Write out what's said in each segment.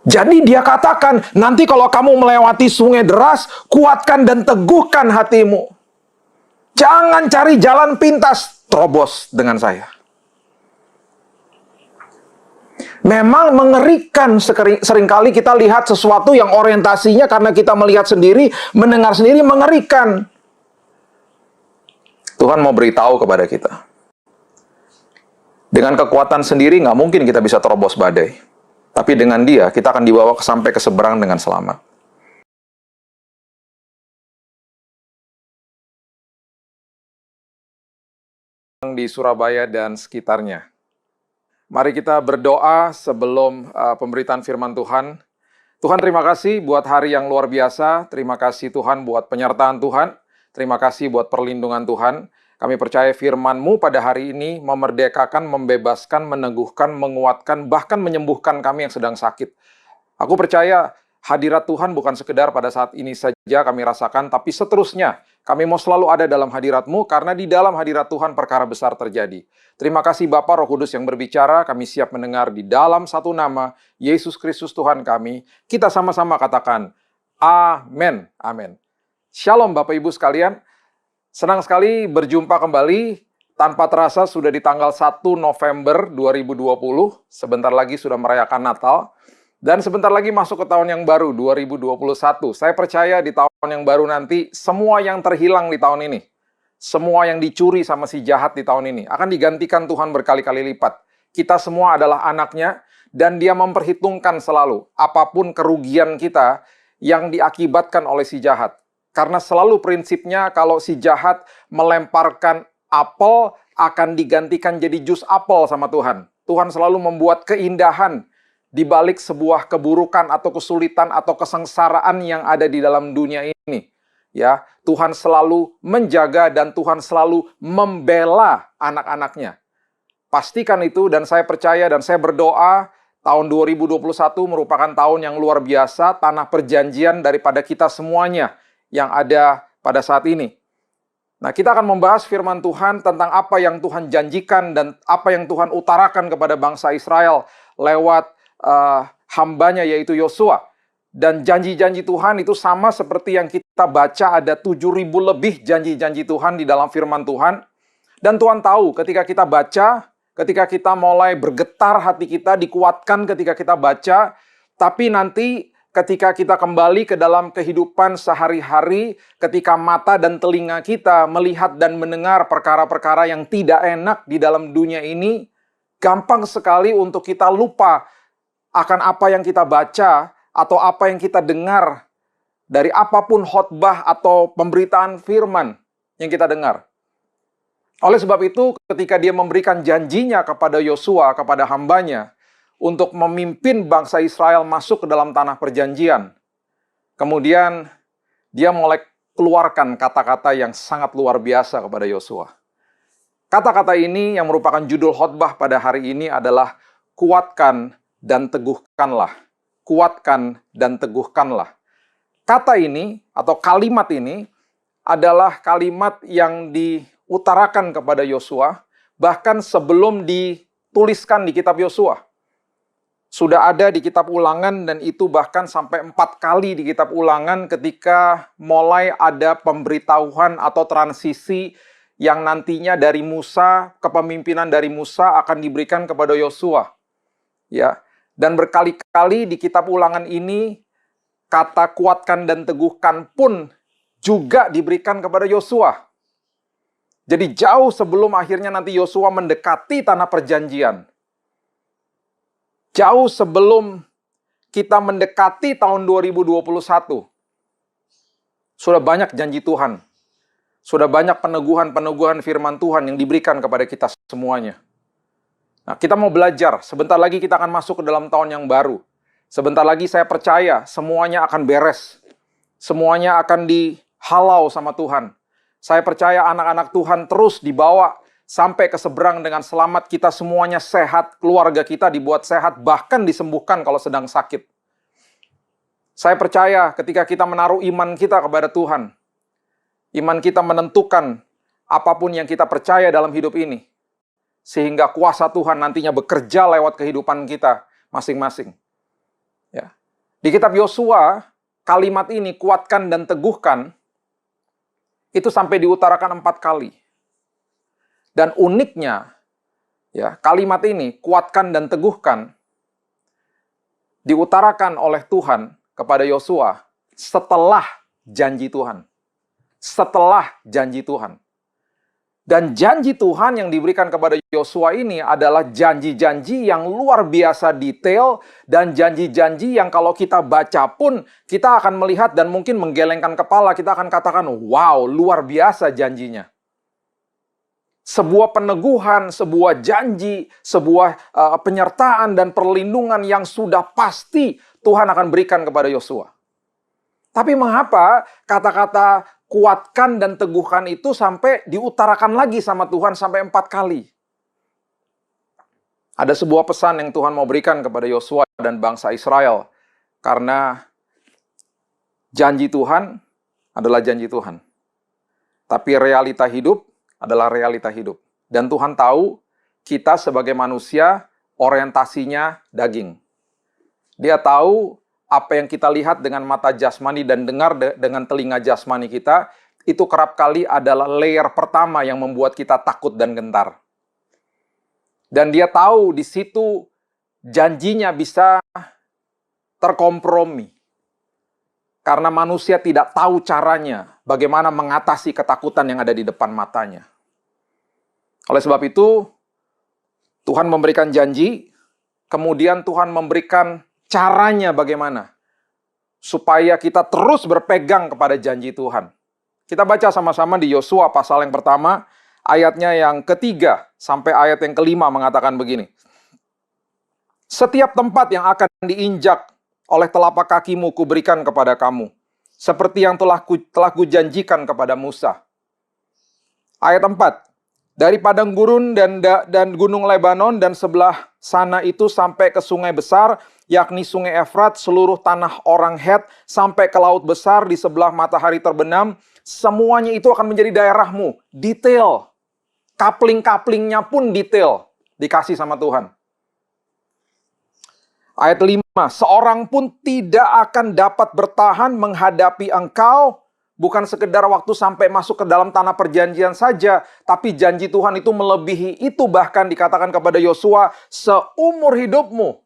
Jadi dia katakan, nanti kalau kamu melewati sungai deras, kuatkan dan teguhkan hatimu. Jangan cari jalan pintas, terobos dengan saya. Memang mengerikan seringkali kita lihat sesuatu yang orientasinya karena kita melihat sendiri, mendengar sendiri, mengerikan. Tuhan mau beritahu kepada kita. Dengan kekuatan sendiri nggak mungkin kita bisa terobos badai. Tapi dengan dia, kita akan dibawa sampai ke seberang dengan selamat. Di Surabaya dan sekitarnya. Mari kita berdoa sebelum pemberitaan firman Tuhan. Tuhan, terima kasih buat hari yang luar biasa. Terima kasih Tuhan buat penyertaan Tuhan. Terima kasih buat perlindungan Tuhan. Kami percaya firman-Mu pada hari ini memerdekakan, membebaskan, meneguhkan, menguatkan, bahkan menyembuhkan kami yang sedang sakit. Aku percaya hadirat Tuhan bukan sekedar pada saat ini saja kami rasakan, tapi seterusnya kami mau selalu ada dalam hadirat-Mu, karena di dalam hadirat Tuhan perkara besar terjadi. Terima kasih Bapa Roh Kudus yang berbicara, kami siap mendengar di dalam satu nama, Yesus Kristus Tuhan kami. Kita sama-sama katakan, Amin. Amin. Shalom Bapak Ibu sekalian. Senang sekali berjumpa kembali, tanpa terasa sudah di tanggal 1 November 2020, sebentar lagi sudah merayakan Natal, dan sebentar lagi masuk ke tahun yang baru, 2021. Saya percaya di tahun yang baru nanti, semua yang terhilang di tahun ini, semua yang dicuri sama si jahat di tahun ini, akan digantikan Tuhan berkali-kali lipat. Kita semua adalah anaknya, dan dia memperhitungkan selalu apapun kerugian kita yang diakibatkan oleh si jahat. Karena selalu prinsipnya kalau si jahat melemparkan apel akan digantikan jadi jus apel sama Tuhan. Tuhan selalu membuat keindahan di balik sebuah keburukan atau kesulitan atau kesengsaraan yang ada di dalam dunia ini. Ya, Tuhan selalu menjaga dan Tuhan selalu membela anak-anaknya. Pastikan itu, dan saya percaya dan saya berdoa tahun 2021 merupakan tahun yang luar biasa, tanah perjanjian daripada kita semuanya yang ada pada saat ini. Nah, kita akan membahas firman Tuhan tentang apa yang Tuhan janjikan dan apa yang Tuhan utarakan kepada bangsa Israel lewat hambanya yaitu Yosua. Dan janji-janji Tuhan itu sama seperti yang kita baca, ada 7.000 lebih janji-janji Tuhan di dalam firman Tuhan. Dan Tuhan tahu ketika kita baca, ketika kita mulai bergetar hati kita, dikuatkan ketika kita baca, tapi nanti ketika kita kembali ke dalam kehidupan sehari-hari, ketika mata dan telinga kita melihat dan mendengar perkara-perkara yang tidak enak di dalam dunia ini, gampang sekali untuk kita lupa akan apa yang kita baca atau apa yang kita dengar dari apapun khotbah atau pemberitaan firman yang kita dengar. Oleh sebab itu, ketika dia memberikan janjinya kepada Yosua, kepada hambanya, untuk memimpin bangsa Israel masuk ke dalam tanah perjanjian. Kemudian dia mulai keluarkan kata-kata yang sangat luar biasa kepada Yosua. Kata-kata ini yang merupakan judul khotbah pada hari ini adalah kuatkan dan teguhkanlah. Kuatkan dan teguhkanlah. Kata ini atau kalimat ini adalah kalimat yang diutarakan kepada Yosua bahkan sebelum dituliskan di kitab Yosua. Sudah ada di kitab Ulangan, dan itu bahkan sampai 4 kali di kitab Ulangan ketika mulai ada pemberitahuan atau transisi yang nantinya dari Musa, kepemimpinan dari Musa akan diberikan kepada Yosua. Ya, dan berkali-kali di kitab Ulangan ini kata kuatkan dan teguhkan pun juga diberikan kepada Yosua. Jadi jauh sebelum akhirnya nanti Yosua mendekati tanah perjanjian. Jauh sebelum kita mendekati tahun 2021, sudah banyak janji Tuhan. Sudah banyak peneguhan-peneguhan firman Tuhan yang diberikan kepada kita semuanya. Nah, kita mau belajar. Sebentar lagi kita akan masuk ke dalam tahun yang baru. Sebentar lagi saya percaya semuanya akan beres. Semuanya akan dihalau sama Tuhan. Saya percaya anak-anak Tuhan terus dibawa sampai ke seberang dengan selamat, kita semuanya sehat, keluarga kita dibuat sehat, bahkan disembuhkan kalau sedang sakit. Saya percaya ketika kita menaruh iman kita kepada Tuhan, iman kita menentukan apapun yang kita percaya dalam hidup ini, sehingga kuasa Tuhan nantinya bekerja lewat kehidupan kita masing-masing. Ya. Di kitab Yosua, kalimat ini, kuatkan dan teguhkan, itu sampai diutarakan 4 kali. Dan uniknya, ya, kalimat ini, kuatkan dan teguhkan, diutarakan oleh Tuhan kepada Yosua setelah janji Tuhan. Setelah janji Tuhan. Dan janji Tuhan yang diberikan kepada Yosua ini adalah janji-janji yang luar biasa detail dan janji-janji yang kalau kita baca pun kita akan melihat dan mungkin menggelengkan kepala, kita akan katakan, wow, luar biasa janjinya. Sebuah peneguhan, sebuah janji, sebuah penyertaan dan perlindungan yang sudah pasti Tuhan akan berikan kepada Yosua. Tapi mengapa kata-kata kuatkan dan teguhkan itu sampai diutarakan lagi sama Tuhan sampai 4 kali? Ada sebuah pesan yang Tuhan mau berikan kepada Yosua dan bangsa Israel. Karena janji Tuhan adalah janji Tuhan. Tapi realita hidup adalah realita hidup. Dan Tuhan tahu kita sebagai manusia orientasinya daging. Dia tahu apa yang kita lihat dengan mata jasmani dan dengar dengan telinga jasmani kita, itu kerap kali adalah layer pertama yang membuat kita takut dan gentar. Dan dia tahu di situ janjinya bisa terkompromi. Karena manusia tidak tahu caranya bagaimana mengatasi ketakutan yang ada di depan matanya. Oleh sebab itu, Tuhan memberikan janji, kemudian Tuhan memberikan caranya bagaimana supaya kita terus berpegang kepada janji Tuhan. Kita baca sama-sama di Yosua pasal yang pertama, ayatnya yang ketiga sampai ayat yang kelima mengatakan begini. Setiap tempat yang akan diinjak oleh telapak kakimu kuberikan kepada kamu, seperti yang telah kujanjikan kepada Musa. Ayat 4. Dari padang gurun dan gunung Lebanon dan sebelah sana itu sampai ke sungai besar, yakni sungai Efrat, seluruh tanah orang Het, sampai ke laut besar di sebelah matahari terbenam, semuanya itu akan menjadi daerahmu. Detail. Kapling-kaplingnya pun detail. Dikasih sama Tuhan. Ayat 5. Seorang pun tidak akan dapat bertahan menghadapi engkau, bukan sekedar waktu sampai masuk ke dalam tanah perjanjian saja, tapi janji Tuhan itu melebihi itu, bahkan dikatakan kepada Yosua, seumur hidupmu.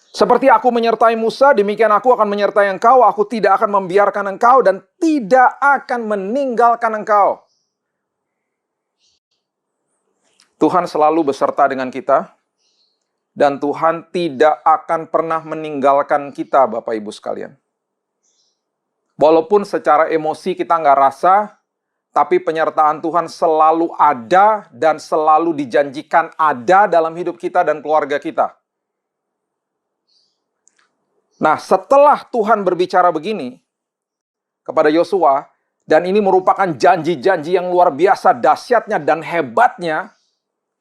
Seperti aku menyertai Musa, demikian aku akan menyertai engkau, aku tidak akan membiarkan engkau dan tidak akan meninggalkan engkau. Tuhan selalu beserta dengan kita, dan Tuhan tidak akan pernah meninggalkan kita, Bapak Ibu sekalian. Walaupun secara emosi kita nggak rasa, tapi penyertaan Tuhan selalu ada dan selalu dijanjikan ada dalam hidup kita dan keluarga kita. Nah, setelah Tuhan berbicara begini kepada Yosua, dan ini merupakan janji-janji yang luar biasa dahsyatnya dan hebatnya,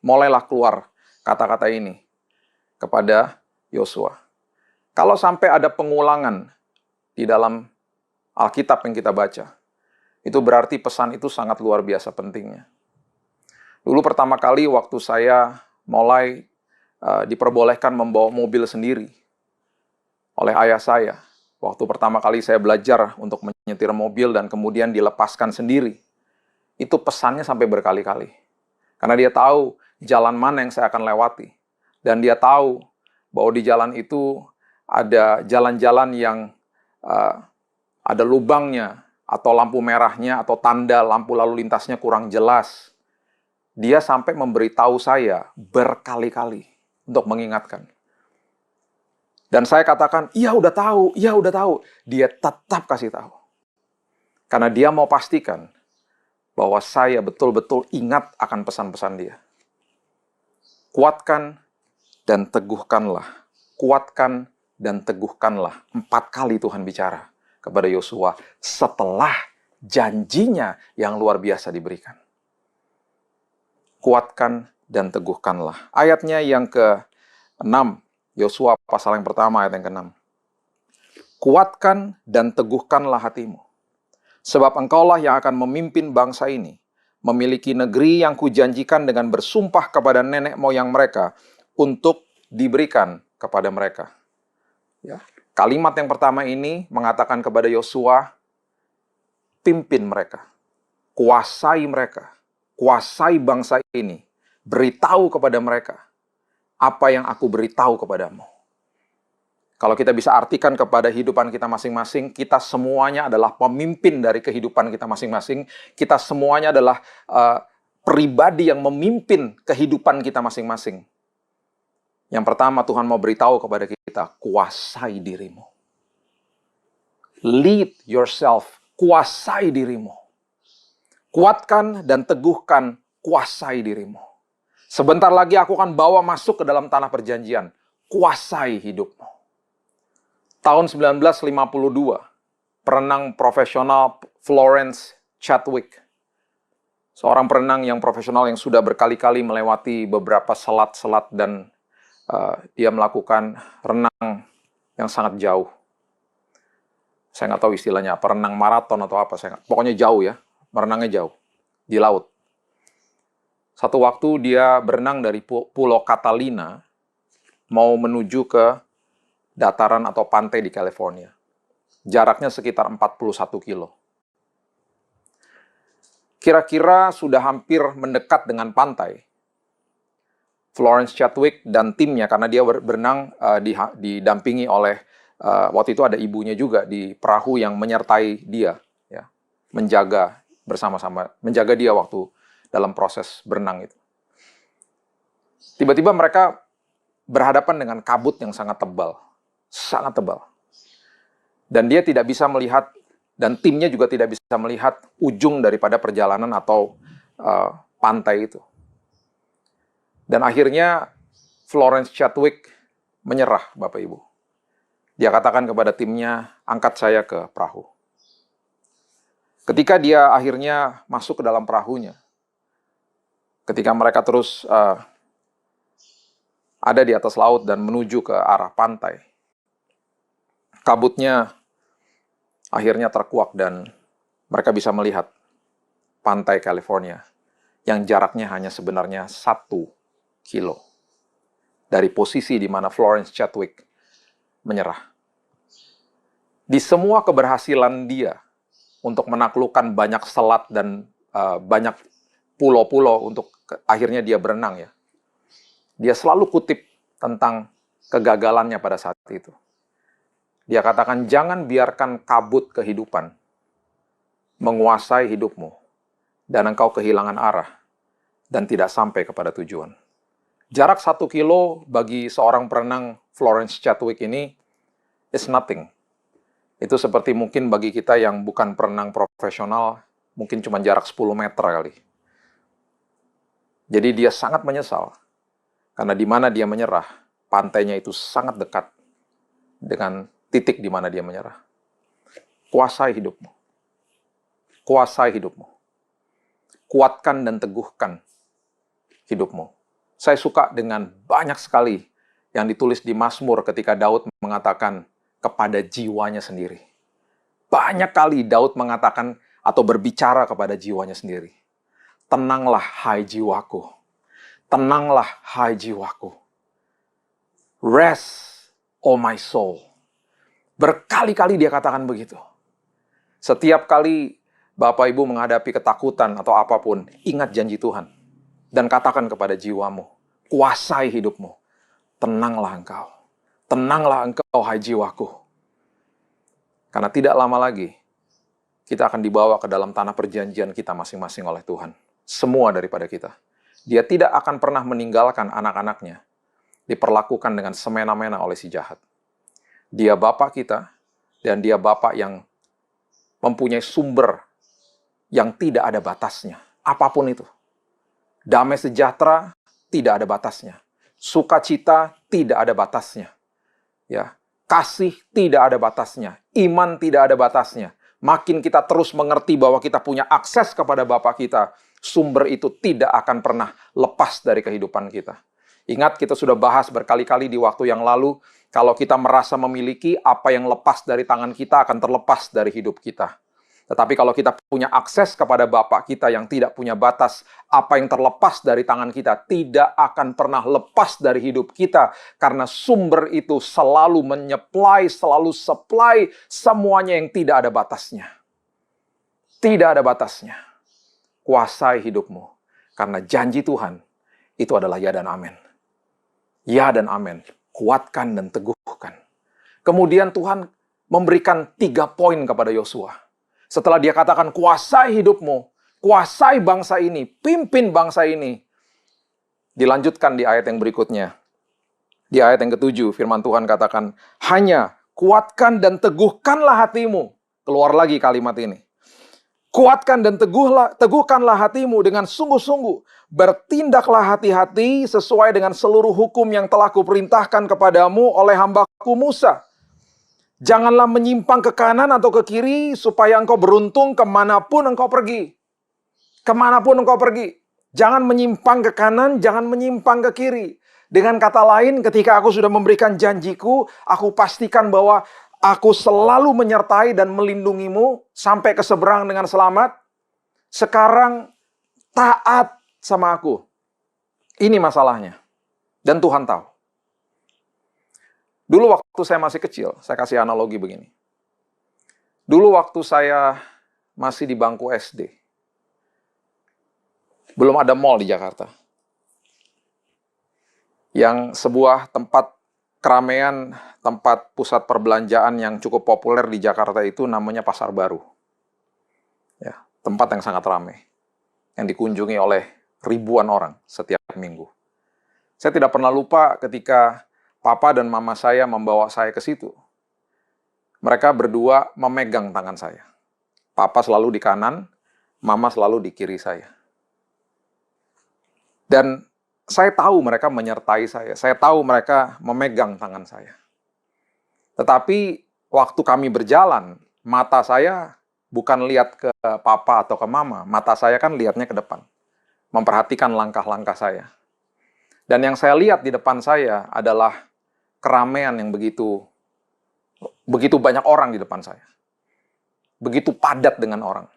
mulailah keluar kata-kata ini kepada Yosua. Kalau sampai ada pengulangan di dalam Alkitab yang kita baca, itu berarti pesan itu sangat luar biasa pentingnya. Dulu pertama kali waktu saya mulai diperbolehkan membawa mobil sendiri oleh ayah saya. Waktu pertama kali saya belajar untuk menyetir mobil dan kemudian dilepaskan sendiri. Itu pesannya sampai berkali-kali. Karena dia tahu jalan mana yang saya akan lewati. Dan dia tahu bahwa di jalan itu ada jalan-jalan yang ada lubangnya, atau lampu merahnya, atau tanda lampu lalu lintasnya kurang jelas. Dia sampai memberitahu saya berkali-kali untuk mengingatkan. Dan saya katakan, iya udah tahu, iya udah tahu. Dia tetap kasih tahu. Karena dia mau pastikan bahwa saya betul-betul ingat akan pesan-pesan dia. Kuatkan dan teguhkanlah. Kuatkan dan teguhkanlah. 4 kali Tuhan bicara kepada Yosua setelah janjinya yang luar biasa diberikan. Kuatkan dan teguhkanlah. Ayatnya yang ke-6, Yosua pasal yang pertama ayat yang ke-6. Kuatkan dan teguhkanlah hatimu, sebab engkaulah yang akan memimpin bangsa ini, memiliki negeri yang kujanjikan dengan bersumpah kepada nenek moyang mereka untuk diberikan kepada mereka. Ya. Kalimat yang pertama ini mengatakan kepada Yosua, pimpin mereka, kuasai mereka, kuasai bangsa ini, beritahu kepada mereka apa yang aku beritahu kepadamu. Kalau kita bisa artikan kepada kehidupan kita masing-masing, kita semuanya adalah pemimpin dari kehidupan kita masing-masing. Kita semuanya adalah pribadi yang memimpin kehidupan kita masing-masing. Yang pertama, Tuhan mau beritahu kepada kita, kuasai dirimu. Lead yourself, kuasai dirimu. Kuatkan dan teguhkan, kuasai dirimu. Sebentar lagi aku akan bawa masuk ke dalam tanah perjanjian. Kuasai hidupmu. Tahun 1952, perenang profesional Florence Chadwick, seorang perenang yang profesional yang sudah berkali-kali melewati beberapa selat-selat dan dia melakukan renang yang sangat jauh. Saya nggak tahu istilahnya apa, renang maraton atau apa. Pokoknya jauh ya, merenangnya jauh, di laut. Satu waktu dia berenang dari Pulau Catalina, mau menuju ke dataran atau pantai di California. Jaraknya sekitar 41 kilo. Kira-kira sudah hampir mendekat dengan pantai. Florence Chadwick dan timnya, karena dia berenang didampingi oleh, waktu itu ada ibunya juga di perahu yang menyertai dia, ya, menjaga bersama-sama, menjaga dia waktu dalam proses berenang itu. Tiba-tiba mereka berhadapan dengan kabut yang sangat tebal. Sangat tebal. Dan dia tidak bisa melihat, dan timnya juga tidak bisa melihat ujung daripada perjalanan atau pantai itu. Dan akhirnya Florence Chadwick menyerah, Bapak Ibu. Dia katakan kepada timnya, angkat saya ke perahu. Ketika dia akhirnya masuk ke dalam perahunya, ketika mereka terus ada di atas laut dan menuju ke arah pantai, kabutnya akhirnya terkuak dan mereka bisa melihat pantai California yang jaraknya hanya sebenarnya 1 kilo dari posisi di mana Florence Chadwick menyerah. Di semua keberhasilan dia untuk menaklukkan banyak selat dan banyak pulau-pulau untuk akhirnya dia berenang, ya, dia selalu kutip tentang kegagalannya pada saat itu. Dia katakan, jangan biarkan kabut kehidupan menguasai hidupmu, dan engkau kehilangan arah, dan tidak sampai kepada tujuan. Jarak 1 kilo bagi seorang perenang Florence Chadwick ini is nothing. Itu seperti mungkin bagi kita yang bukan perenang profesional, mungkin cuma jarak 10 meter kali. Jadi dia sangat menyesal, karena di mana dia menyerah, pantainya itu sangat dekat dengan titik di mana dia menyerah. Kuasai hidupmu. Kuasai hidupmu. Kuatkan dan teguhkan hidupmu. Saya suka dengan banyak sekali yang ditulis di Mazmur ketika Daud mengatakan kepada jiwanya sendiri. Banyak kali Daud mengatakan atau berbicara kepada jiwanya sendiri. Tenanglah hai jiwaku. Tenanglah hai jiwaku. Rest, oh my soul. Berkali-kali dia katakan begitu. Setiap kali Bapak Ibu menghadapi ketakutan atau apapun, ingat janji Tuhan. Dan katakan kepada jiwamu, kuasai hidupmu. Tenanglah engkau. Tenanglah engkau, hai jiwaku. Karena tidak lama lagi, kita akan dibawa ke dalam tanah perjanjian kita masing-masing oleh Tuhan. Semua daripada kita. Dia tidak akan pernah meninggalkan anak-anaknya. Diperlakukan dengan semena-mena oleh si jahat. Dia Bapa kita, dan dia Bapa yang mempunyai sumber yang tidak ada batasnya. Apapun itu. Damai sejahtera tidak ada batasnya. Sukacita tidak ada batasnya. Ya, kasih tidak ada batasnya. Iman tidak ada batasnya. Makin kita terus mengerti bahwa kita punya akses kepada Bapa kita, sumber itu tidak akan pernah lepas dari kehidupan kita. Ingat, kita sudah bahas berkali-kali di waktu yang lalu, kalau kita merasa memiliki, apa yang lepas dari tangan kita akan terlepas dari hidup kita. Tetapi kalau kita punya akses kepada Bapa kita yang tidak punya batas, apa yang terlepas dari tangan kita tidak akan pernah lepas dari hidup kita. Karena sumber itu selalu menyuplai, selalu supply semuanya yang tidak ada batasnya. Tidak ada batasnya. Kuasai hidupmu. Karena janji Tuhan itu adalah ya dan amin. Ya dan amin. Kuatkan dan teguhkan. Kemudian Tuhan memberikan 3 poin kepada Yosua. Setelah dia katakan, kuasai hidupmu, kuasai bangsa ini, pimpin bangsa ini. Dilanjutkan di ayat yang berikutnya. Di ayat yang ke-7, firman Tuhan katakan, hanya kuatkan dan teguhkanlah hatimu. Keluar lagi kalimat ini. Kuatkan dan teguhkanlah hatimu dengan sungguh-sungguh. Bertindaklah hati-hati sesuai dengan seluruh hukum yang telah kuperintahkan kepadamu oleh hambaku Musa. Janganlah menyimpang ke kanan atau ke kiri, supaya engkau beruntung kemanapun engkau pergi. Kemanapun engkau pergi. Jangan menyimpang ke kanan, jangan menyimpang ke kiri. Dengan kata lain, ketika aku sudah memberikan janjiku, aku pastikan bahwa aku selalu menyertai dan melindungimu sampai ke seberang dengan selamat. Sekarang taat sama aku. Ini masalahnya. Dan Tuhan tahu. Dulu waktu saya masih kecil, saya kasih analogi begini. Dulu waktu saya masih di bangku SD, belum ada mall di Jakarta. Yang sebuah tempat keramaian, tempat pusat perbelanjaan yang cukup populer di Jakarta itu namanya Pasar Baru. Ya, tempat yang sangat ramai, yang dikunjungi oleh ribuan orang setiap minggu. Saya tidak pernah lupa ketika Papa dan Mama saya membawa saya ke situ. Mereka berdua memegang tangan saya. Papa selalu di kanan, Mama selalu di kiri saya. Dan saya tahu mereka menyertai saya. Saya tahu mereka memegang tangan saya. Tetapi waktu kami berjalan, mata saya bukan lihat ke Papa atau ke Mama. Mata saya kan lihatnya ke depan. Memperhatikan langkah-langkah saya. Dan yang saya lihat di depan saya adalah keramaian yang begitu banyak orang di depan saya. Begitu padat dengan orang.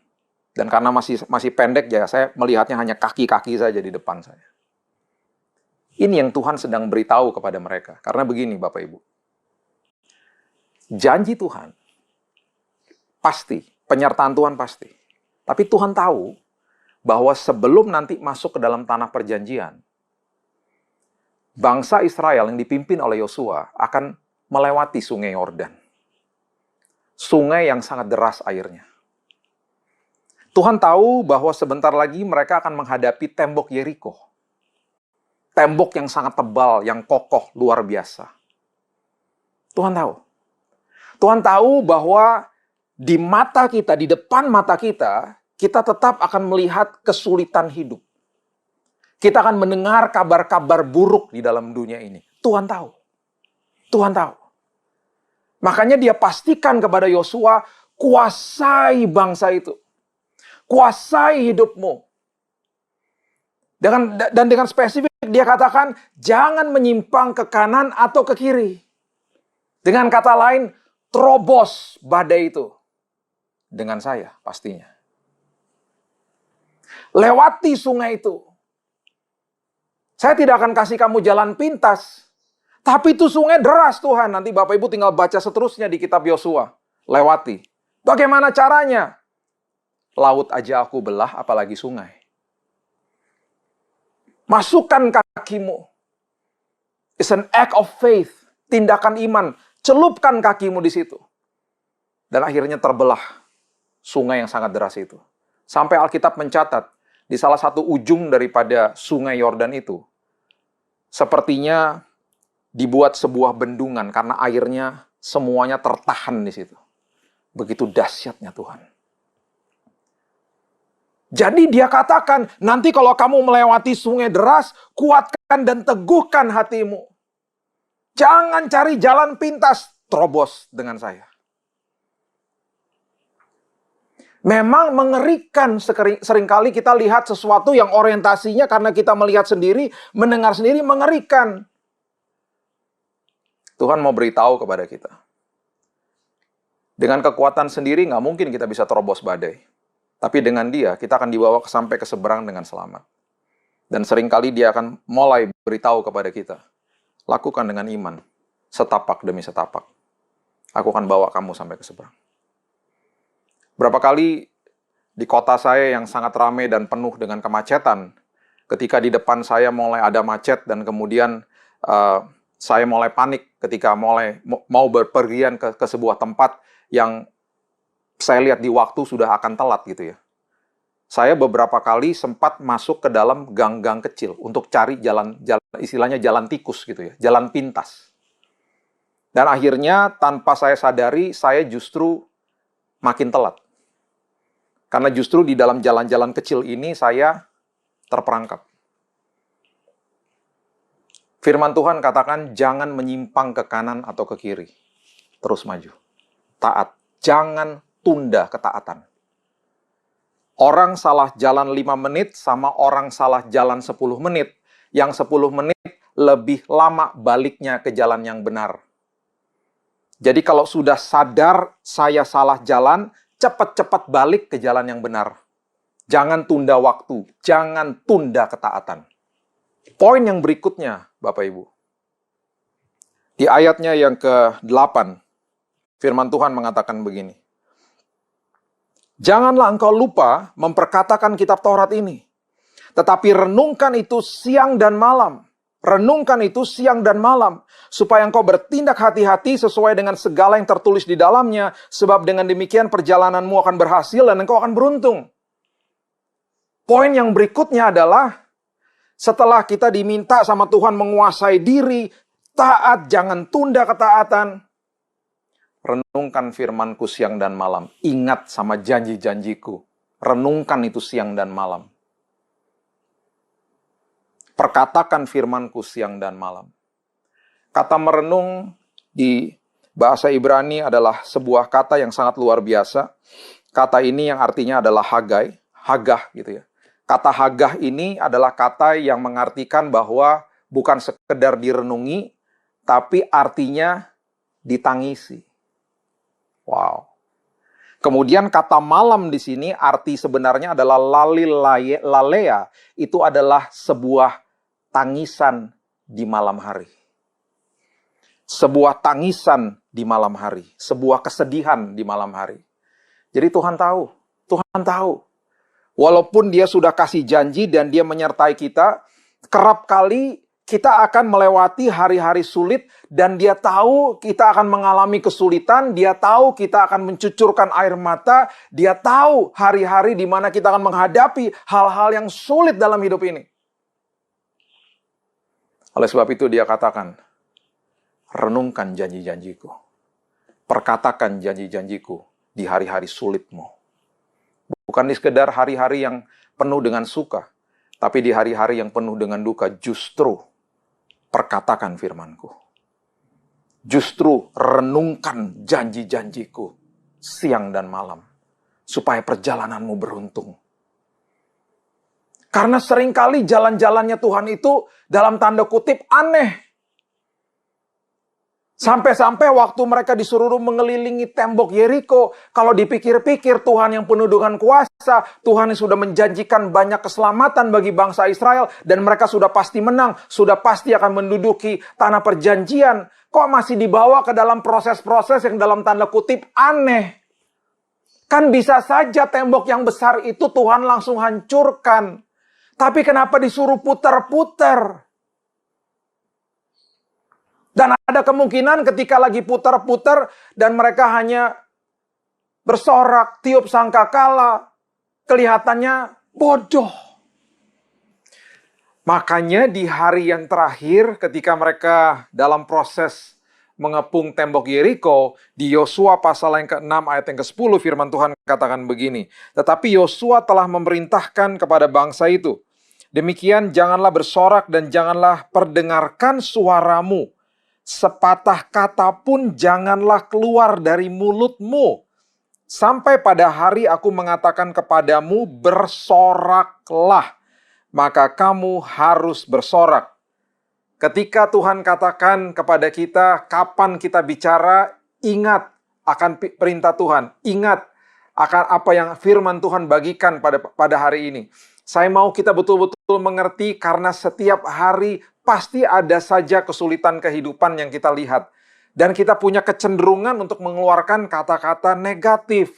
Dan karena masih pendek ya, saya melihatnya hanya kaki-kaki saja di depan saya. Ini yang Tuhan sedang beritahu kepada mereka. Karena begini Bapak Ibu. Janji Tuhan pasti, penyertaan Tuhan pasti. Tapi Tuhan tahu bahwa sebelum nanti masuk ke dalam tanah perjanjian, bangsa Israel yang dipimpin oleh Yosua akan melewati sungai Yordan. Sungai yang sangat deras airnya. Tuhan tahu bahwa sebentar lagi mereka akan menghadapi tembok Yeriko. Tembok yang sangat tebal, yang kokoh, luar biasa. Tuhan tahu. Tuhan tahu bahwa di mata kita, di depan mata kita, kita tetap akan melihat kesulitan hidup. Kita akan mendengar kabar-kabar buruk di dalam dunia ini. Tuhan tahu. Tuhan tahu. Makanya dia pastikan kepada Yosua, kuasai bangsa itu. Kuasai hidupmu. Dan dengan spesifik dia katakan, jangan menyimpang ke kanan atau ke kiri. Dengan kata lain, terobos badai itu. Dengan saya pastinya. Lewati sungai itu. Saya tidak akan kasih kamu jalan pintas. Tapi itu sungai deras Tuhan. Nanti Bapak Ibu tinggal baca seterusnya di kitab Yosua. Lewati. Bagaimana caranya? Laut aja aku belah, apalagi sungai. Masukkan kakimu. It's an act of faith. Tindakan iman. Celupkan kakimu di situ. Dan akhirnya terbelah sungai yang sangat deras itu. Sampai Alkitab mencatat, di salah satu ujung daripada sungai Yordan itu, sepertinya dibuat sebuah bendungan karena airnya semuanya tertahan di situ. Begitu dahsyatnya Tuhan. Jadi dia katakan, nanti kalau kamu melewati sungai deras, kuatkan dan teguhkan hatimu. Jangan cari jalan pintas, terobos dengan saya. Memang mengerikan seringkali kita lihat sesuatu yang orientasinya karena kita melihat sendiri, mendengar sendiri, mengerikan. Tuhan mau beritahu kepada kita. Dengan kekuatan sendiri nggak mungkin kita bisa terobos badai. Tapi dengan Dia, kita akan dibawa sampai ke seberang dengan selamat. Dan seringkali Dia akan mulai beritahu kepada kita, lakukan dengan iman, setapak demi setapak. Aku akan bawa kamu sampai ke seberang. Berapa kali di kota saya yang sangat ramai dan penuh dengan kemacetan, ketika di depan saya mulai ada macet dan kemudian saya mulai panik ketika mau berpergian ke sebuah tempat yang saya lihat di waktu sudah akan telat gitu ya. Saya beberapa kali sempat masuk ke dalam gang-gang kecil untuk cari jalan istilahnya jalan tikus gitu ya, jalan pintas. Dan akhirnya tanpa saya sadari, saya justru makin telat. Karena justru di dalam jalan-jalan kecil ini saya terperangkap. Firman Tuhan katakan, jangan menyimpang ke kanan atau ke kiri. Terus maju. Taat. Jangan tunda ketaatan. Orang salah jalan 5 menit sama orang salah jalan 10 menit. Yang 10 menit lebih lama baliknya ke jalan yang benar. Jadi kalau sudah sadar saya salah jalan, cepat-cepat balik ke jalan yang benar. Jangan tunda waktu. Jangan tunda ketaatan. Poin yang berikutnya, Bapak Ibu. Di ayatnya yang ke-8, firman Tuhan mengatakan begini. Janganlah engkau lupa memperkatakan kitab Taurat ini. Tetapi renungkan itu siang dan malam. Renungkan itu siang dan malam. Supaya engkau bertindak hati-hati sesuai dengan segala yang tertulis di dalamnya. Sebab dengan demikian perjalananmu akan berhasil dan engkau akan beruntung. Poin yang berikutnya adalah, setelah kita diminta sama Tuhan menguasai diri, taat, jangan tunda ketaatan. Renungkan firman-Ku siang dan malam. Ingat sama janji-janjiku. Renungkan itu siang dan malam. Perkatakan firman-Ku siang dan malam. Kata merenung di bahasa Ibrani adalah sebuah kata yang sangat luar biasa. Kata ini yang artinya adalah hagah gitu ya. Kata hagah ini adalah kata yang mengartikan bahwa bukan sekedar direnungi, tapi artinya ditangisi. Wow. Kemudian kata malam di sini arti sebenarnya adalah lalea. Itu adalah sebuah tangisan di malam hari. Sebuah tangisan di malam hari. Sebuah kesedihan di malam hari. Jadi Tuhan tahu. Tuhan tahu. Walaupun Dia sudah kasih janji dan Dia menyertai kita, kerap kali kita akan melewati hari-hari sulit dan Dia tahu kita akan mengalami kesulitan, Dia tahu kita akan mencucurkan air mata, Dia tahu hari-hari di mana kita akan menghadapi hal-hal yang sulit dalam hidup ini. Oleh sebab itu Dia katakan, renungkan janji-janjiku. Perkatakan janji-janjiku di hari-hari sulitmu. Bukan di sekedar hari-hari yang penuh dengan suka, tapi di hari-hari yang penuh dengan duka, justru perkatakan firman-Ku. Justru renungkan janji-janjiku siang dan malam, supaya perjalananmu beruntung. Karena seringkali jalan-jalannya Tuhan itu dalam tanda kutip aneh. Sampai-sampai waktu mereka disuruh mengelilingi tembok Yeriko, kalau dipikir-pikir Tuhan yang penuh dengan kuasa, Tuhan yang sudah menjanjikan banyak keselamatan bagi bangsa Israel, dan mereka sudah pasti menang, sudah pasti akan menduduki tanah perjanjian. Kok masih dibawa ke dalam proses-proses yang dalam tanda kutip aneh? Kan bisa saja tembok yang besar itu Tuhan langsung hancurkan. Tapi kenapa disuruh putar-putar? Dan ada kemungkinan ketika lagi putar-putar dan mereka hanya bersorak, tiup sangkakala, kelihatannya bodoh. Makanya di hari yang terakhir ketika mereka dalam proses mengepung tembok Yeriko, di Yosua pasal yang ke-6 ayat yang ke-10 firman Tuhan katakan begini. Tetapi Yosua telah memerintahkan kepada bangsa itu, demikian janganlah bersorak dan janganlah perdengarkan suaramu. Sepatah kata pun janganlah keluar dari mulutmu. Sampai pada hari aku mengatakan kepadamu, bersoraklah. Maka kamu harus bersorak. Ketika Tuhan katakan kepada kita, kapan kita bicara, ingat akan perintah Tuhan. Ingat akan apa yang firman Tuhan bagikan pada hari ini. Saya mau kita betul-betul mengerti karena setiap hari pasti ada saja kesulitan kehidupan yang kita lihat. Dan kita punya kecenderungan untuk mengeluarkan kata-kata negatif.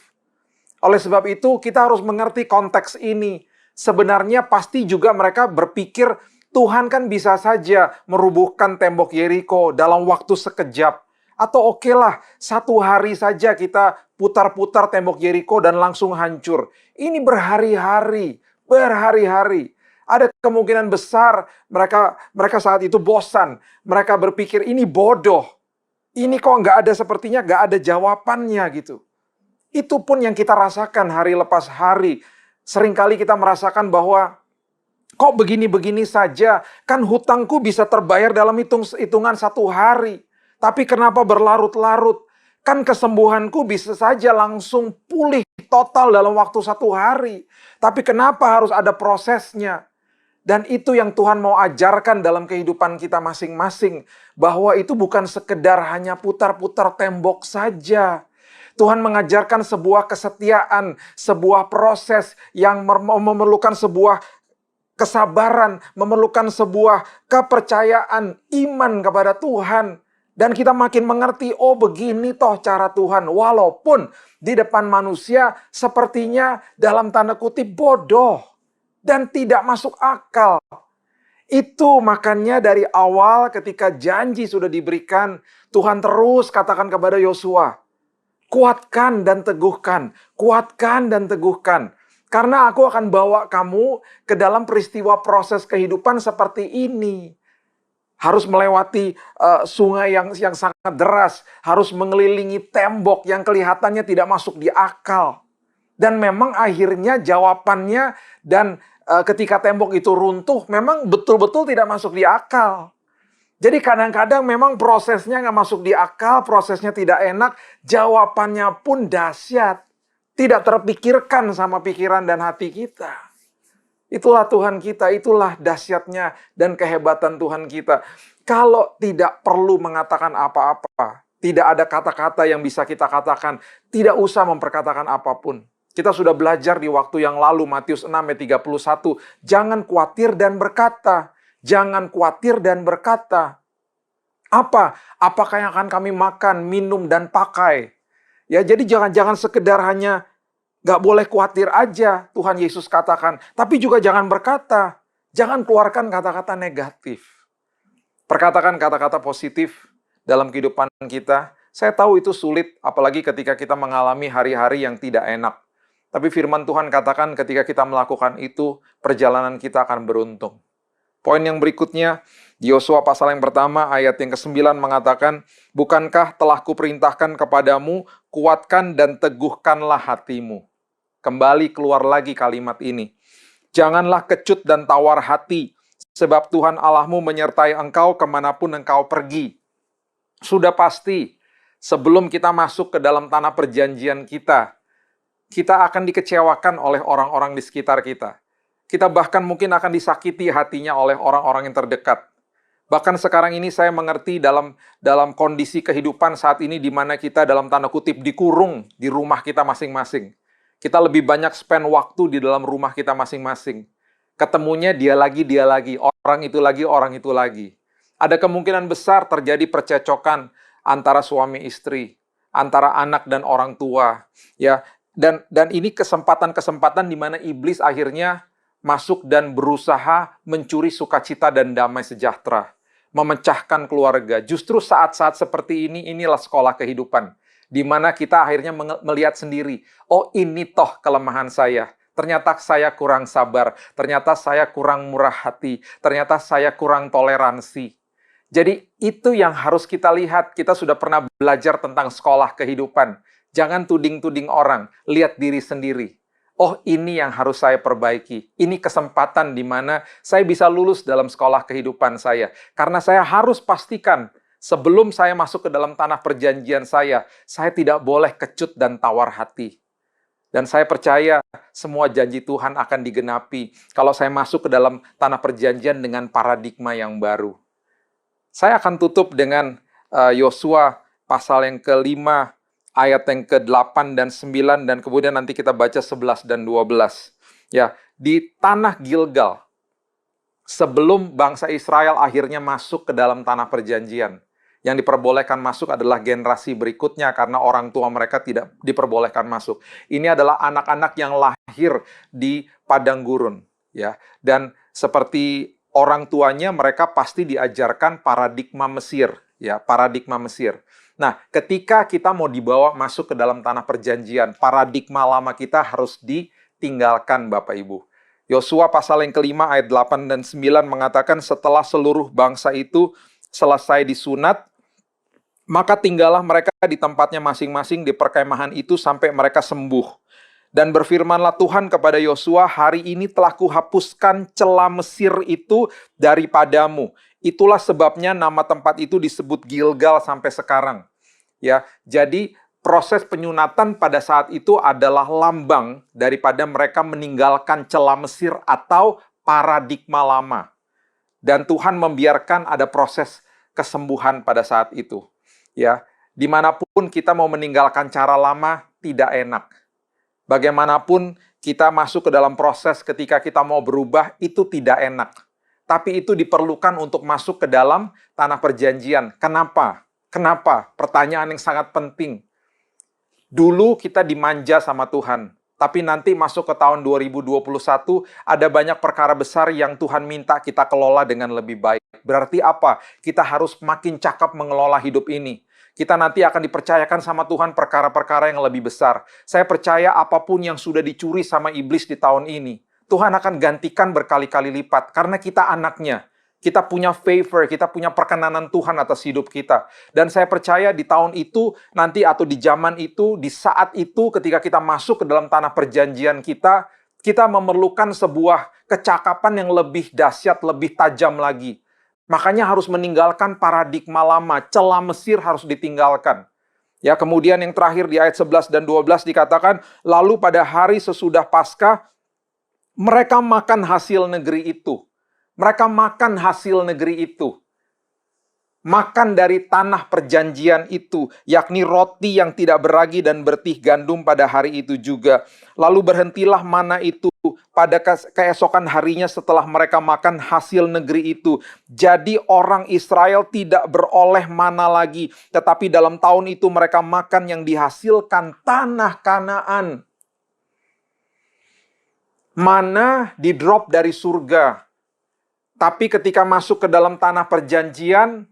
Oleh sebab itu, kita harus mengerti konteks ini. Sebenarnya pasti juga mereka berpikir, Tuhan kan bisa saja merubuhkan tembok Yeriko dalam waktu sekejap. Atau okelah, satu hari saja kita putar-putar tembok Yeriko dan langsung hancur. Ini berhari-hari. Ada kemungkinan besar mereka saat itu bosan. Mereka berpikir ini bodoh. Ini kok sepertinya nggak ada jawabannya gitu. Itu pun yang kita rasakan hari lepas hari. Seringkali kita merasakan bahwa kok begini-begini saja, kan hutangku bisa terbayar dalam hitungan satu hari. Tapi kenapa berlarut-larut? Kan kesembuhanku bisa saja langsung pulih total dalam waktu satu hari. Tapi kenapa harus ada prosesnya? Dan itu yang Tuhan mau ajarkan dalam kehidupan kita masing-masing. Bahwa itu bukan sekedar hanya putar-putar tembok saja. Tuhan mengajarkan sebuah kesetiaan, sebuah proses yang memerlukan sebuah kesabaran, memerlukan sebuah kepercayaan, iman kepada Tuhan. Dan kita makin mengerti, oh begini toh cara Tuhan. Walaupun di depan manusia sepertinya dalam tanda kutip bodoh. Dan tidak masuk akal. Itu makanya dari awal ketika janji sudah diberikan, Tuhan terus katakan kepada Yosua, kuatkan dan teguhkan, kuatkan dan teguhkan. Karena aku akan bawa kamu ke dalam peristiwa proses kehidupan seperti ini. Harus melewati sungai yang sangat deras, harus mengelilingi tembok yang kelihatannya tidak masuk di akal. Dan memang akhirnya jawabannya dan ketika tembok itu runtuh, memang betul-betul tidak masuk di akal. Jadi kadang-kadang memang prosesnya nggak masuk di akal, prosesnya tidak enak, jawabannya pun dahsyat. Tidak terpikirkan sama pikiran dan hati kita. Itulah Tuhan kita, itulah dahsyatnya dan kehebatan Tuhan kita. Kalau tidak perlu mengatakan apa-apa, tidak ada kata-kata yang bisa kita katakan, tidak usah memperkatakan apapun. Kita sudah belajar di waktu yang lalu, Matius 6 ayat 31. Jangan khawatir dan berkata. Jangan khawatir dan berkata. Apa? Apakah yang akan kami makan, minum, dan pakai? Ya, jadi jangan sekedar hanya nggak boleh khawatir aja, Tuhan Yesus katakan. Tapi juga jangan berkata. Jangan keluarkan kata-kata negatif. Perkatakan kata-kata positif dalam kehidupan kita. Saya tahu itu sulit, apalagi ketika kita mengalami hari-hari yang tidak enak. Tapi firman Tuhan katakan ketika kita melakukan itu, perjalanan kita akan beruntung. Poin yang berikutnya, di Yosua pasal yang pertama, ayat yang ke-9 mengatakan, bukankah telah kuperintahkan kepadamu, kuatkan dan teguhkanlah hatimu. Kembali keluar lagi kalimat ini. Janganlah kecut dan tawar hati, sebab Tuhan Allahmu menyertai engkau kemanapun engkau pergi. Sudah pasti, sebelum kita masuk ke dalam tanah perjanjian kita akan dikecewakan oleh orang-orang di sekitar kita. Kita bahkan mungkin akan disakiti hatinya oleh orang-orang yang terdekat. Bahkan sekarang ini saya mengerti dalam kondisi kehidupan saat ini di mana kita dalam tanda kutip dikurung di rumah kita masing-masing. Kita lebih banyak spend waktu di dalam rumah kita masing-masing. Ketemunya dia lagi, orang itu lagi. Ada kemungkinan besar terjadi percecokan antara suami istri, antara anak dan orang tua, ya. Dan ini kesempatan-kesempatan di mana iblis akhirnya masuk dan berusaha mencuri sukacita dan damai sejahtera. Memecahkan keluarga. Justru saat-saat seperti ini, inilah sekolah kehidupan. Di mana kita akhirnya melihat sendiri, oh ini toh kelemahan saya. Ternyata saya kurang sabar. Ternyata saya kurang murah hati. Ternyata saya kurang toleransi. Jadi itu yang harus kita lihat. Kita sudah pernah belajar tentang sekolah kehidupan. Jangan tuding-tuding orang, lihat diri sendiri. Oh, ini yang harus saya perbaiki. Ini kesempatan di mana saya bisa lulus dalam sekolah kehidupan saya. Karena saya harus pastikan, sebelum saya masuk ke dalam tanah perjanjian saya tidak boleh kecut dan tawar hati. Dan saya percaya semua janji Tuhan akan digenapi kalau saya masuk ke dalam tanah perjanjian dengan paradigma yang baru. Saya akan tutup dengan Yosua pasal yang ke-5, ayat yang ke-8 dan 9, dan kemudian nanti kita baca 11 dan 12. Ya, di tanah Gilgal, sebelum bangsa Israel akhirnya masuk ke dalam tanah perjanjian. Yang diperbolehkan masuk adalah generasi berikutnya karena orang tua mereka tidak diperbolehkan masuk. Ini adalah anak-anak yang lahir di padang gurun, ya. Dan seperti orang tuanya, mereka pasti diajarkan paradigma Mesir, ya, paradigma Mesir. Nah, ketika kita mau dibawa masuk ke dalam tanah perjanjian, paradigma lama kita harus ditinggalkan, Bapak Ibu. Yosua pasal yang kelima ayat 8 dan 9 mengatakan setelah seluruh bangsa itu selesai disunat, maka tinggallah mereka di tempatnya masing-masing di perkemahan itu sampai mereka sembuh. Dan berfirmanlah Tuhan kepada Yosua, hari ini telah kuhapuskan celah Mesir itu daripadamu. Itulah sebabnya nama tempat itu disebut Gilgal sampai sekarang. Ya, jadi proses penyunatan pada saat itu adalah lambang daripada mereka meninggalkan celah Mesir atau paradigma lama. Dan Tuhan membiarkan ada proses kesembuhan pada saat itu. Ya, dimanapun kita mau meninggalkan cara lama, tidak enak. Bagaimanapun kita masuk ke dalam proses ketika kita mau berubah, itu tidak enak. Tapi itu diperlukan untuk masuk ke dalam tanah perjanjian. Kenapa? Kenapa? Pertanyaan yang sangat penting. Dulu kita dimanja sama Tuhan, tapi nanti masuk ke tahun 2021, ada banyak perkara besar yang Tuhan minta kita kelola dengan lebih baik. Berarti apa? Kita harus makin cakap mengelola hidup ini. Kita nanti akan dipercayakan sama Tuhan perkara-perkara yang lebih besar. Saya percaya apapun yang sudah dicuri sama iblis di tahun ini, Tuhan akan gantikan berkali-kali lipat, karena kita anaknya. Kita punya favor, kita punya perkenanan Tuhan atas hidup kita. Dan saya percaya di tahun itu, nanti atau di zaman itu, di saat itu, ketika kita masuk ke dalam tanah perjanjian kita, kita memerlukan sebuah kecakapan yang lebih dahsyat, lebih tajam lagi. Makanya harus meninggalkan paradigma lama, celah Mesir harus ditinggalkan. Ya, kemudian yang terakhir di ayat 11 dan 12 dikatakan, lalu pada hari sesudah Paskah, mereka makan hasil negeri itu. Mereka makan hasil negeri itu. Makan dari tanah perjanjian itu, yakni roti yang tidak beragi dan bertih gandum pada hari itu juga. Lalu berhentilah mana itu pada keesokan harinya setelah mereka makan hasil negeri itu. Jadi orang Israel tidak beroleh mana lagi, tetapi dalam tahun itu mereka makan yang dihasilkan tanah Kanaan. Mana di-drop dari surga. Tapi ketika masuk ke dalam tanah perjanjian,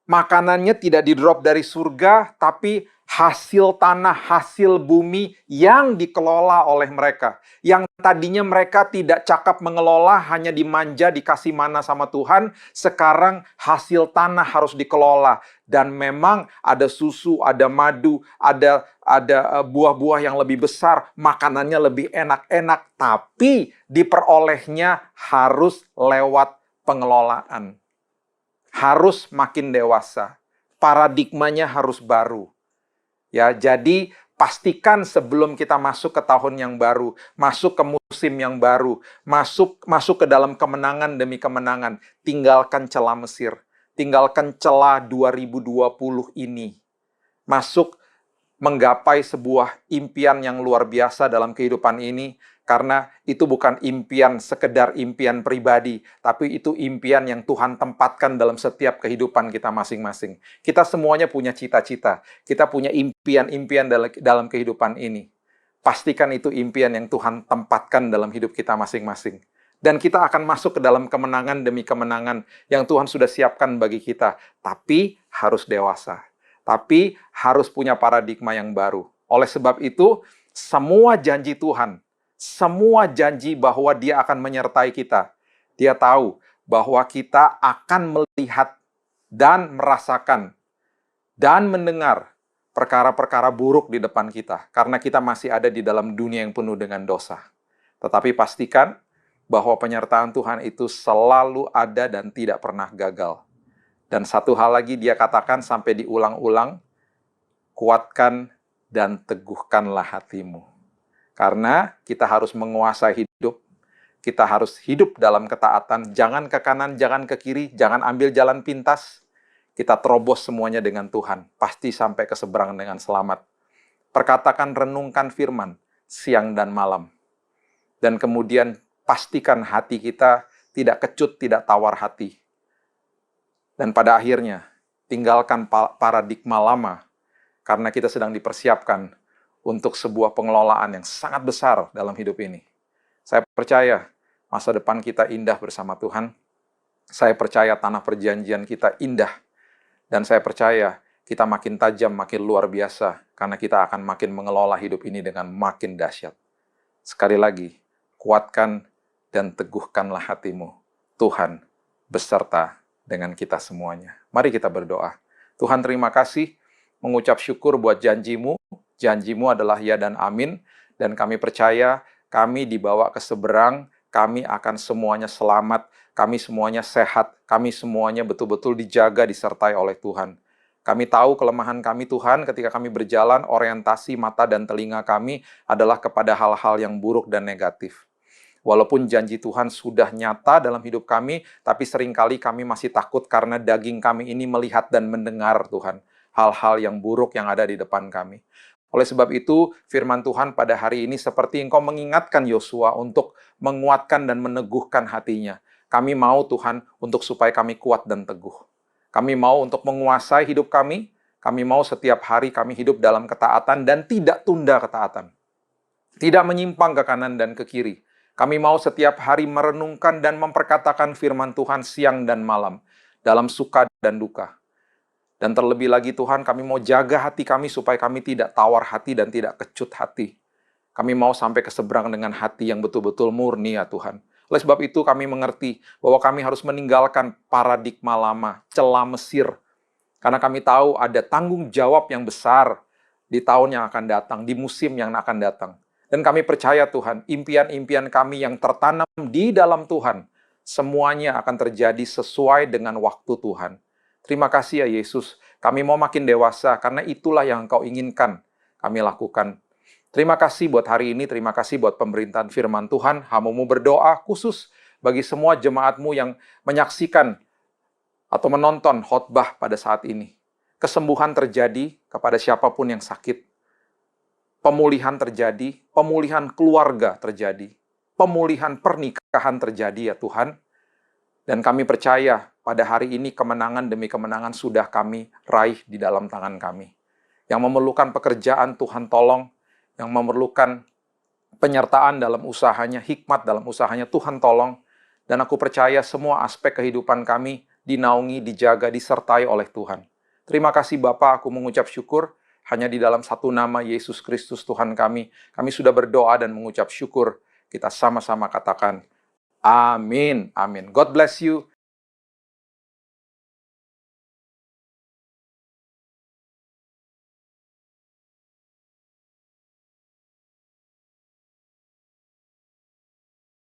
makanannya tidak di-drop dari surga, tapi hasil tanah, hasil bumi yang dikelola oleh mereka. Yang tadinya mereka tidak cakap mengelola, hanya dimanja, dikasih mana sama Tuhan, sekarang hasil tanah harus dikelola. Dan memang ada susu, ada madu, ada buah-buah yang lebih besar, makanannya lebih enak-enak, tapi diperolehnya harus lewat pengelolaan. Harus makin dewasa. Paradigmanya harus baru. Ya, jadi pastikan sebelum kita masuk ke tahun yang baru, masuk ke musim yang baru, masuk ke dalam kemenangan demi kemenangan, tinggalkan celah Mesir, tinggalkan celah 2020 ini. Masuk menggapai sebuah impian yang luar biasa dalam kehidupan ini, karena itu bukan impian sekedar impian pribadi, tapi itu impian yang Tuhan tempatkan dalam setiap kehidupan kita masing-masing. Kita semuanya punya cita-cita, kita punya impian-impian dalam kehidupan ini. Pastikan itu impian yang Tuhan tempatkan dalam hidup kita masing-masing. Dan kita akan masuk ke dalam kemenangan demi kemenangan yang Tuhan sudah siapkan bagi kita. Tapi harus dewasa. Tapi harus punya paradigma yang baru. Oleh sebab itu, semua janji Tuhan, semua janji bahwa Dia akan menyertai kita. Dia tahu bahwa kita akan melihat dan merasakan dan mendengar perkara-perkara buruk di depan kita. Karena kita masih ada di dalam dunia yang penuh dengan dosa. Tetapi pastikan bahwa penyertaan Tuhan itu selalu ada dan tidak pernah gagal. Dan satu hal lagi dia katakan sampai diulang-ulang, kuatkan dan teguhkanlah hatimu. Karena kita harus menguasai hidup, kita harus hidup dalam ketaatan, jangan ke kanan, jangan ke kiri, jangan ambil jalan pintas. Kita terobos semuanya dengan Tuhan, pasti sampai ke seberang dengan selamat. Perkatakan, renungkan firman siang dan malam. Dan kemudian pastikan hati kita tidak kecut, tidak tawar hati. Dan pada akhirnya, tinggalkan paradigma lama, karena kita sedang dipersiapkan untuk sebuah pengelolaan yang sangat besar dalam hidup ini. Saya percaya masa depan kita indah bersama Tuhan. Saya percaya tanah perjanjian kita indah. Dan saya percaya kita makin tajam, makin luar biasa, karena kita akan makin mengelola hidup ini dengan makin dahsyat. Sekali lagi, kuatkan dan teguhkanlah hatimu. Tuhan beserta dengan kita semuanya. Mari kita berdoa. Tuhan, terima kasih, mengucap syukur buat janjimu. Janjimu adalah ya dan amin. Dan kami percaya kami dibawa ke seberang, kami akan semuanya selamat, kami semuanya sehat, kami semuanya betul-betul dijaga, disertai oleh Tuhan. Kami tahu kelemahan kami, Tuhan, ketika kami berjalan, orientasi mata dan telinga kami adalah kepada hal-hal yang buruk dan negatif. Walaupun janji Tuhan sudah nyata dalam hidup kami, tapi seringkali kami masih takut karena daging kami ini melihat dan mendengar, Tuhan, hal-hal yang buruk yang ada di depan kami. Oleh sebab itu, firman Tuhan pada hari ini seperti Engkau mengingatkan Yosua untuk menguatkan dan meneguhkan hatinya. Kami mau, Tuhan, untuk supaya kami kuat dan teguh. Kami mau untuk menguasai hidup kami mau setiap hari kami hidup dalam ketaatan dan tidak tunda ketaatan. Tidak menyimpang ke kanan dan ke kiri. Kami mau setiap hari merenungkan dan memperkatakan firman Tuhan siang dan malam, dalam suka dan duka. Dan terlebih lagi Tuhan, kami mau jaga hati kami supaya kami tidak tawar hati dan tidak kecut hati. Kami mau sampai ke seberang dengan hati yang betul-betul murni ya Tuhan. Oleh sebab itu kami mengerti bahwa kami harus meninggalkan paradigma lama, celah Mesir. Karena kami tahu ada tanggung jawab yang besar di tahun yang akan datang, di musim yang akan datang. Dan kami percaya Tuhan, impian-impian kami yang tertanam di dalam Tuhan, semuanya akan terjadi sesuai dengan waktu Tuhan. Terima kasih ya Yesus, kami mau makin dewasa karena itulah yang Engkau inginkan kami lakukan. Terima kasih buat hari ini, terima kasih buat pemberitaan firman Tuhan. Hamba-Mu berdoa khusus bagi semua jemaat-Mu yang menyaksikan atau menonton khotbah pada saat ini. Kesembuhan terjadi kepada siapapun yang sakit. Pemulihan terjadi, pemulihan keluarga terjadi. Pemulihan pernikahan terjadi ya Tuhan. Dan kami percaya pada hari ini kemenangan demi kemenangan sudah kami raih di dalam tangan kami. Yang memerlukan pekerjaan Tuhan tolong, yang memerlukan penyertaan dalam usahanya, hikmat dalam usahanya, Tuhan tolong. Dan aku percaya semua aspek kehidupan kami dinaungi, dijaga, disertai oleh Tuhan. Terima kasih Bapa, aku mengucap syukur hanya di dalam satu nama Yesus Kristus Tuhan kami. Kami sudah berdoa dan mengucap syukur. Kita sama-sama katakan, amin, amin. God bless you.